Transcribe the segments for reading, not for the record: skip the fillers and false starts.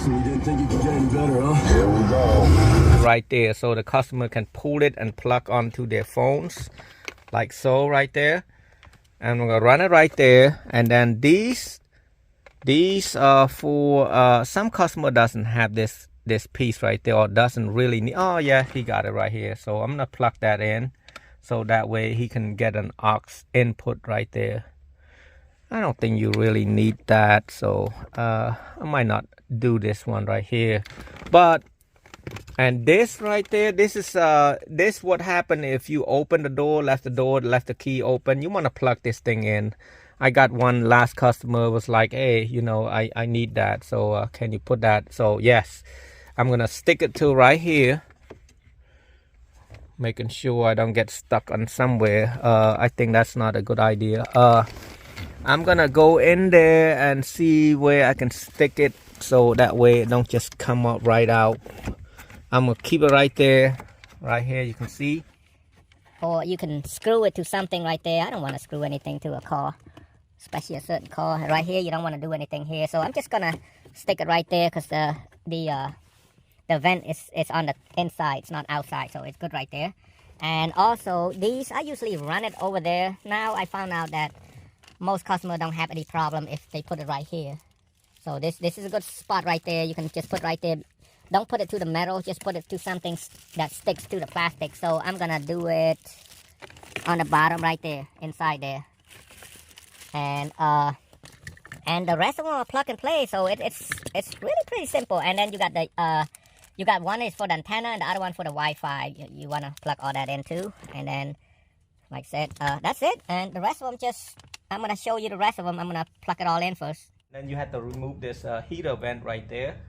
So we didn't think you could get any better, huh? Here we go. Right there, so the customer can pull it and plug onto their phones, like so, right there. And I'm gonna run it right there. And then these are for some customer doesn't have this piece right there, or doesn't really need. Oh yeah, he got it right here. So I'm gonna plug that in, so that way he can get an aux input right there. I don't think you really need that, so I might not do this one right here. But and this right there, this is this what happened if you open the door, left the key open. You want to plug this thing in. I got one last customer was like, hey, you know, I need that, so can you put that? So yes, I'm gonna stick it to right here, making sure I don't get stuck on somewhere. I think that's not a good idea. I'm gonna go in there and see where I can stick it, so that way it don't just come up right out. I'm gonna keep it right there, right here, you can see. Or you can screw it to something right there. I don't want to screw anything to a car, especially a certain car. Right here, you don't want to do anything here. So I'm just gonna stick it right there, because the vent is on the inside, it's not outside, so it's good right there. And also these, I usually run it over there. Now I found out that most customers don't have any problem if they put it right here. So this is a good spot right there. You can just put right there. Don't put it to the metal, just put it to something that sticks to the plastic. So I'm gonna do it on the bottom right there, inside there. And the rest of them are plug and play, so it's really pretty simple. And then you got the you got one is for the antenna and the other one for the Wi-Fi. You wanna plug all that in too. And then, like I said, that's it. And the rest of them, I'm gonna show you the rest of them. I'm gonna plug it all in first. Then you have to remove this heater vent right there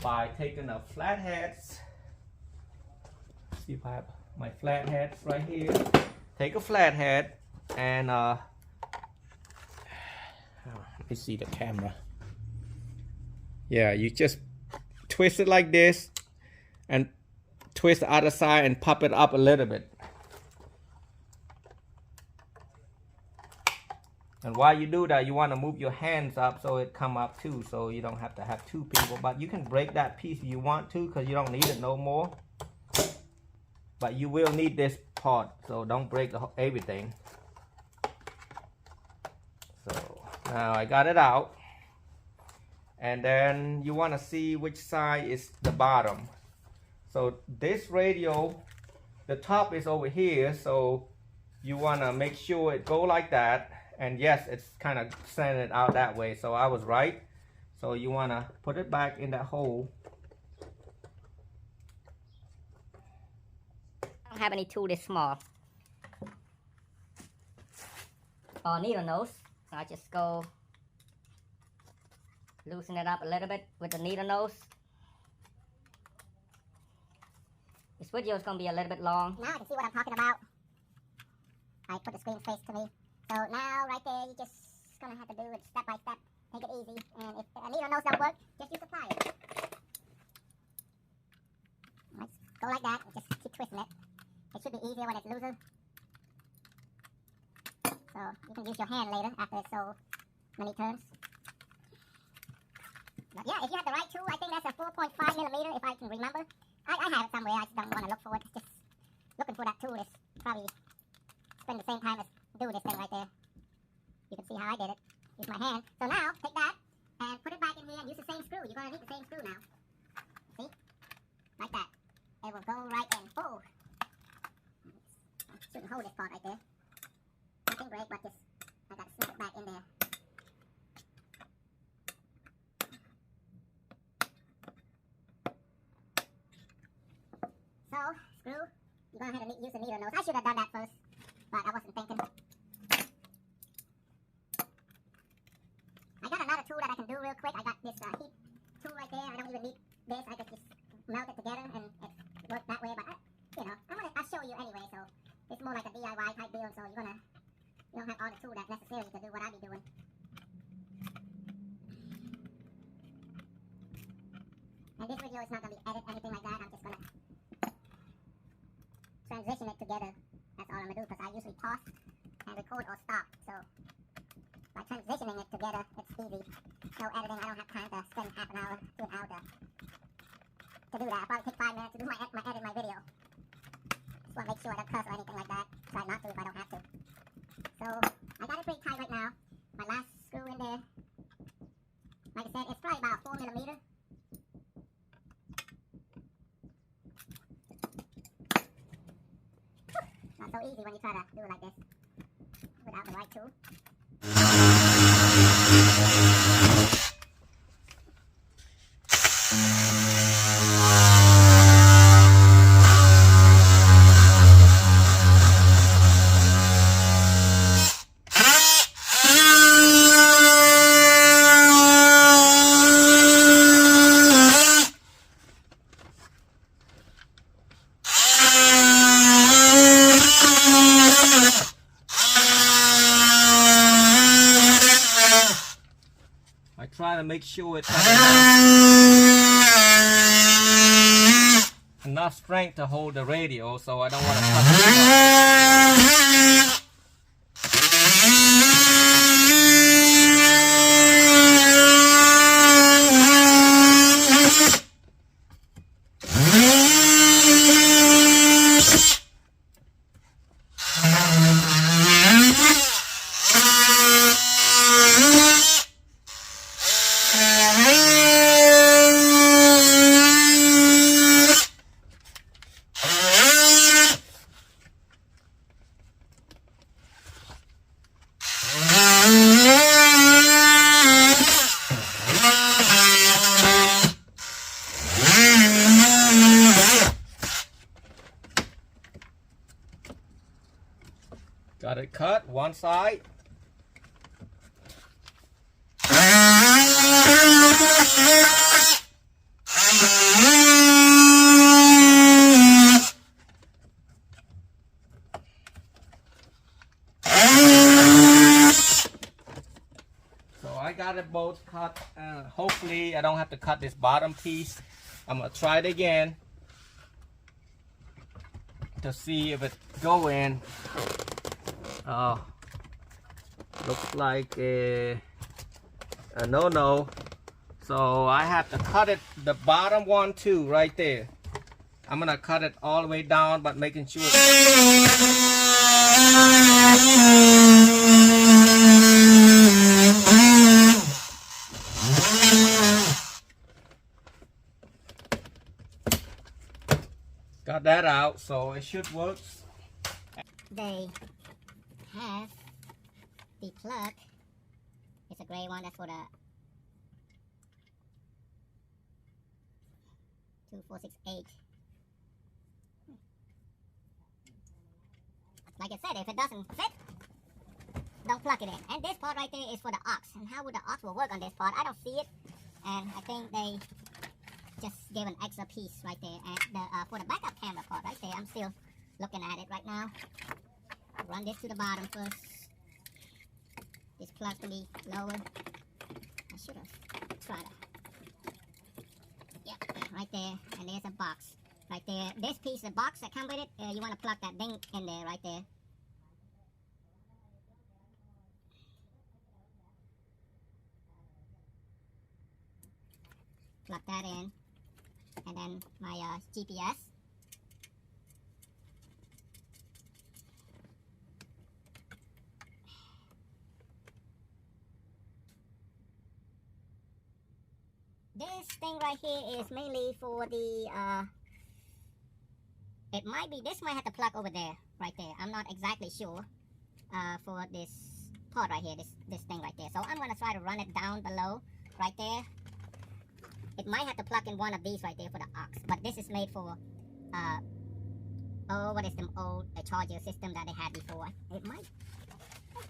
by taking the flatheads. See if I have my flatheads right here. Take a flathead and let me see the camera. Yeah, you just twist it like this and twist the other side and pop it up a little bit. And while you do that, you want to move your hands up so it come up too, so you don't have to have two people. But you can break that piece if you want to, because you don't need it no more. But you will need this part, so don't break everything. So now I got it out. And then you want to see which side is the bottom. So this radio, the top is over here, so you want to make sure it go like that. And yes, it's kind of sending it out that way, so I was right. So you want to put it back in that hole. I don't have any tool this small. Or needle nose. So I just go loosen it up a little bit with the needle nose. This video is going to be a little bit long. Now I can see what I'm talking about. I put the screen face to me. So now, right there, you're just going to have to do it step by step. Take it easy. And if a needle nose don't work, just use the pliers. Let's go like that and just keep twisting it. It should be easier when it's looser. So you can use your hand later after it's so many turns. But yeah, if you have the right tool, I think that's a 4.5 millimeter, if I can remember. I have it somewhere, I just don't want to look for it. Just looking for that tool is probably spend the same time as do this thing right there. You can see how I did it. Use my hand. So now, take that and put it back in here and use the same screw. You're going to need the same screw now. See? Like that. It will go right in. Oh! I shouldn't hold this part right there. Nothing great, but just, I got to snip it back in there. So, screw. You're going to have to use a needle nose. I should have done that first, but I wasn't thinking. I got another tool that I can do real quick. I got this heat tool right there. I don't even need this. I could just melt it together and it worked that way. But I'll show you anyway. So it's more like a DIY type deal. So you don't have all the tools that's necessary to do what I be doing. And this video is not gonna be edit anything like that. I'm just gonna transition it together. That's all I'm gonna do, because I usually pause and record or stop. So by transitioning it together, it's easy. No editing. I don't have time to spend half an hour to an hour to said, it's probably about 4 millimeter. Not so easy when you try to do it like this without the right tool. I try to make sure it's enough strength to hold the radio, so I don't want to cut it. Got it cut one side. So I got it both cut. Hopefully I don't have to cut this bottom piece. I'm gonna try it again to see if it go in. Looks like a no. So I have to cut it, the bottom one too, right there. I'm gonna cut it all the way down, but making sure got that out, so it should work. They have the plug. It's a gray one. That's for the 2468. Like I said, if it doesn't fit, don't plug it in. And this part right there is for the aux. And how would the aux will work on this part? I don't see it. And I think they just gave an extra piece right there. And the, for the backup camera part right there, I'm still looking at it right now. Run this to the bottom first. This plug to be lower. I should have tried it. Yep, right there. And there's a box right there. This piece, the box that comes with it, you want to plug that thing in there right there. Plug that in. And then my GPS. This thing right here is mainly for the, it might be, this might have to plug over there, right there. I'm not exactly sure, for this part right here, this thing right there. So I'm going to try to run it down below, right there. It might have to plug in one of these right there for the aux, but this is made for, oh, what is the old charger system that they had before? It might,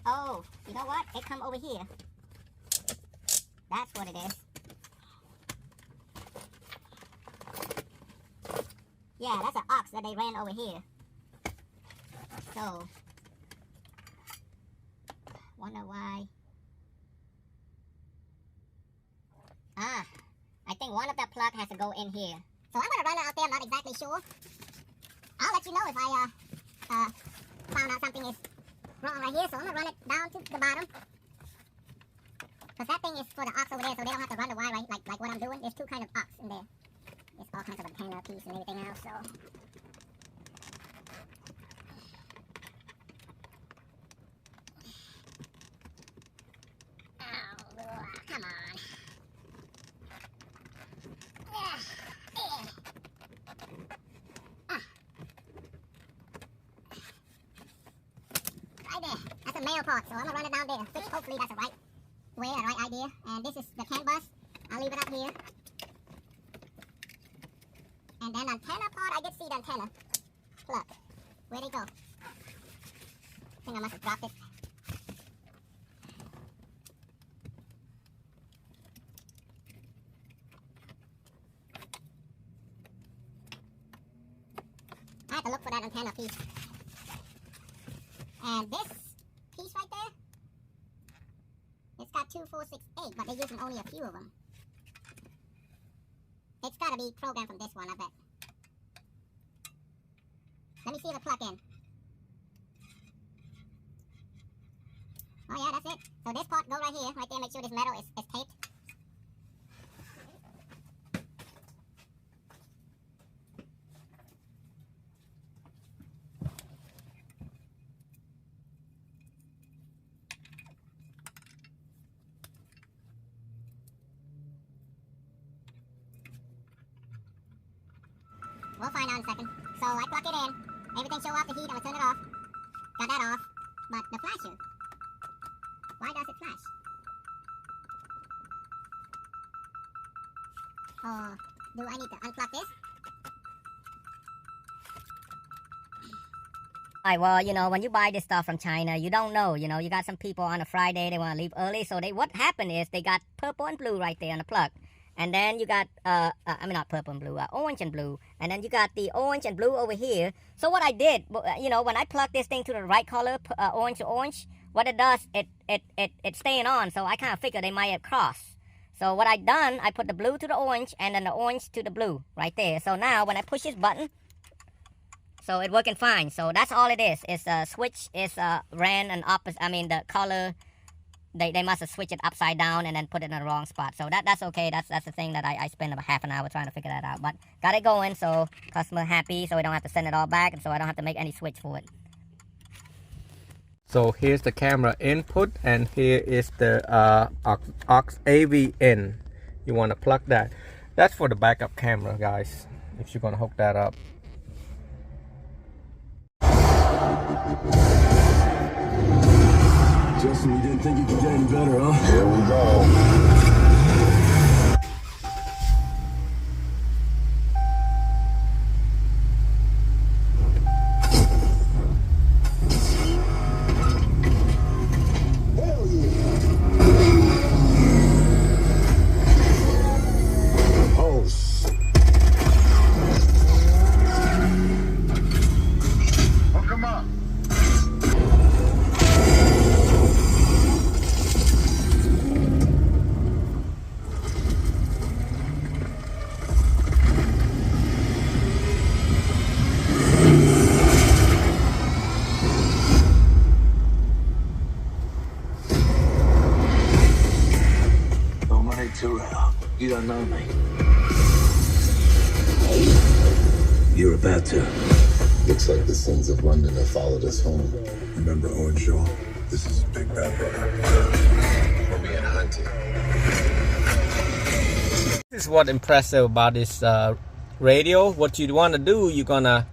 oh, you know what? It come over here. That's what it is. Yeah, that's an aux that they ran over here. So, wonder why. Ah, I think one of the plug has to go in here. So I'm gonna run it out there. I'm not exactly sure. I'll let you know if I found out something is wrong right here. So I'm gonna run it down to the bottom. Cause that thing is for the aux over there, so they don't have to run the wire right like what I'm doing. There's two kind of aux in there. There's all kinds of antenna piece and everything else, so. Oh, come on. male part, so I'm gonna run it down there, which hopefully that's the right way, a right idea. And this is the CAN bus. I'll leave it up here. And then antenna part, I did see the antenna plug. Where'd it go? I think I must have dropped it. I have to look for that antenna piece. And this piece right there, it's got 2, 4, 6, 8, but they're using only a few of them. It's got to be programmed from this one, I bet. Let me see if it plug in. Oh yeah, that's it. So this part go right here, right there. Make sure this metal is taped. We'll find out in a second. So I plug it in. Everything show off the heat. I'm gonna turn it off. Got that off. But the flasher, why does it flash? Or do I need to unplug this? Alright, well, you know, when you buy this stuff from China, you don't know, you know, you got some people on a Friday, they want to leave early, so what happened is they got purple and blue right there on the plug. And then you got, not purple and blue, orange and blue. And then you got the orange and blue over here. So what I did, you know, when I plug this thing to the right color, orange to orange, what it does, it's staying on. So I kind of figured they might have crossed. So what I done, I put the blue to the orange and then the orange to the blue right there. So now when I push this button, so it's working fine. So that's all it is. It's a switch, it's ran an opposite, the color. They must have switched it upside down and then put it in the wrong spot. So that's okay. That's the thing that I spent about half an hour trying to figure that out. But got it going, so customer happy, so we don't have to send it all back, and so I don't have to make any switch for it. So here's the camera input, and here is the aux AV in. You want to plug that. That's for the backup camera, guys, if you're gonna hook that up. Justin, you didn't think you could get any better, huh? Here we go. Hell yeah! Oh, Oh, come on. you don't know me. You're about to. Looks like the sins of London have followed us home. Remember Owen Shaw? This is Big Bad Brother. We're being hunted. This is what impressive about this radio. What you want to do, you're gonna